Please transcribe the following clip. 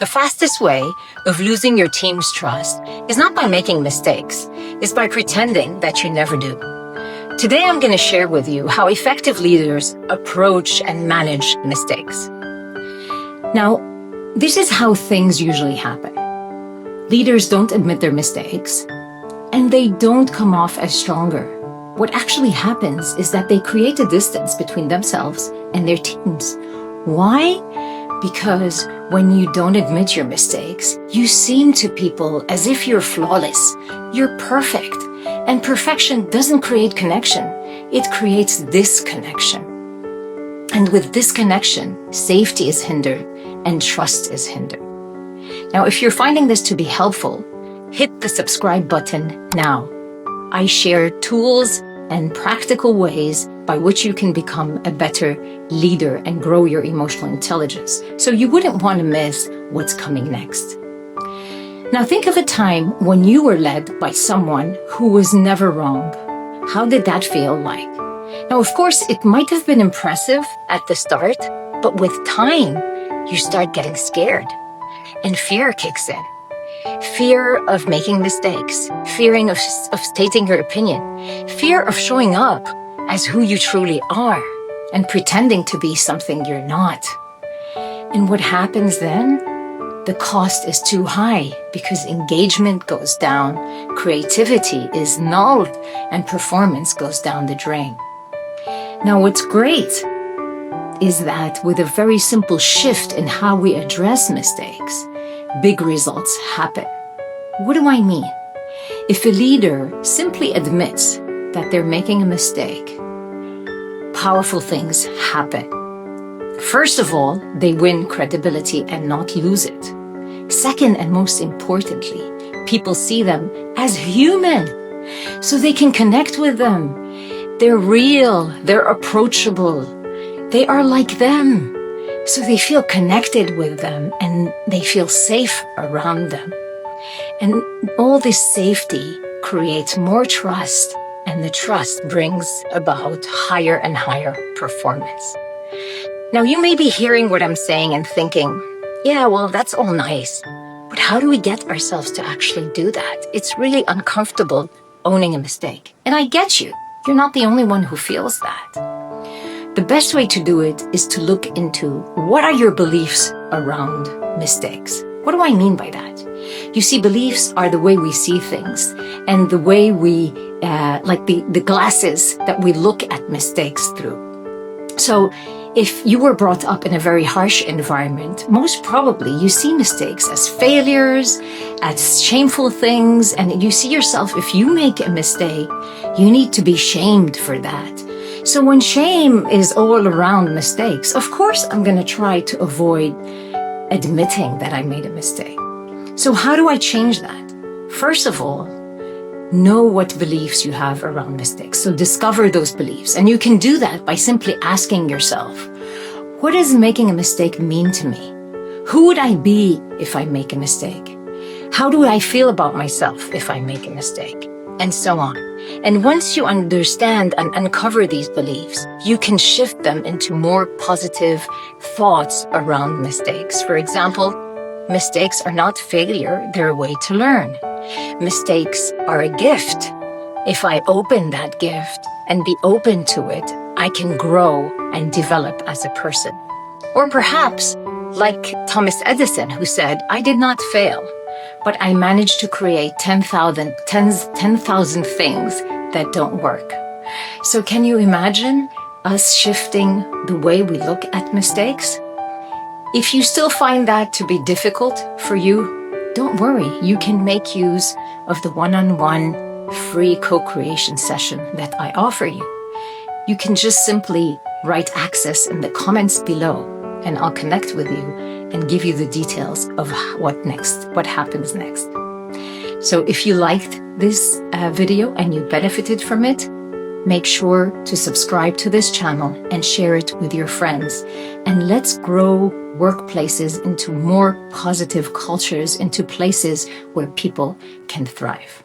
The fastest way of losing your team's trust is not by making mistakes, it's by pretending that you never do. Today, I'm going to share with you how effective leaders approach and manage mistakes. Now, this is how things usually happen. Leaders don't admit their mistakes, and they don't come off as stronger. What actually happens is that they create a distance between themselves and their teams. Why? Because when you don't admit your mistakes, you seem to people as if you're flawless, you're perfect. And perfection doesn't create connection, it creates disconnection. And with disconnection, safety is hindered and trust is hindered. Now, if you're finding this to be helpful, hit the subscribe button now. I share tools and practical ways by which you can become a better leader and grow your emotional intelligence. So you wouldn't want to miss what's coming next. Now think of a time when you were led by someone who was never wrong. How did that feel like? Now, of course, it might have been impressive at the start, but with time, you start getting scared and fear kicks in. Fear of making mistakes, fearing of stating your opinion, fear of showing up as who you truly are and pretending to be something you're not. And what happens then? The cost is too high because engagement goes down, creativity is nulled, and performance goes down the drain. Now, what's great is that with a very simple shift in how we address mistakes, big results happen. What do I mean? If a leader simply admits that they're making a mistake, powerful things happen. First of all, they win credibility and not lose it. Second, and most importantly, people see them as human, so they can connect with them. They're real, they're approachable, they are like them. So they feel connected with them and they feel safe around them. And all this safety creates more trust, and the trust brings about higher and higher performance. Now, you may be hearing what I'm saying and thinking, yeah, well, that's all nice, but how do we get ourselves to actually do that? It's really uncomfortable owning a mistake. And I get you. You're not the only one who feels that. The best way to do it is to look into what are your beliefs around mistakes. What do I mean by that? You see, beliefs are the way we see things and the way we, like the glasses that we look at mistakes through. So if you were brought up in a very harsh environment, most probably you see mistakes as failures, as shameful things, and you see yourself, if you make a mistake, you need to be shamed for that. So when shame is all around mistakes, of course I'm going to try to avoid admitting that I made a mistake. So how do I change that? First of all, know what beliefs you have around mistakes. So discover those beliefs. And you can do that by simply asking yourself, what does making a mistake mean to me? Who would I be if I make a mistake? How do I feel about myself if I make a mistake? And so on. And once you understand and uncover these beliefs, you can shift them into more positive thoughts around mistakes. For example, mistakes are not failure, they're a way to learn. Mistakes are a gift. If I open that gift and be open to it, I can grow and develop as a person. Or perhaps, like Thomas Edison, who said, I did not fail, but I managed to create 10,000 things that don't work. So can you imagine us shifting the way we look at mistakes? If you still find that to be difficult for you, don't worry. You can make use of the one-on-one free co-creation session that I offer you. You can just simply write access in the comments below, and I'll connect with you and give you the details of what happens next. So if you liked this video and you benefited from it, make sure to subscribe to this channel and share it with your friends. And let's grow workplaces into more positive cultures, into places where people can thrive.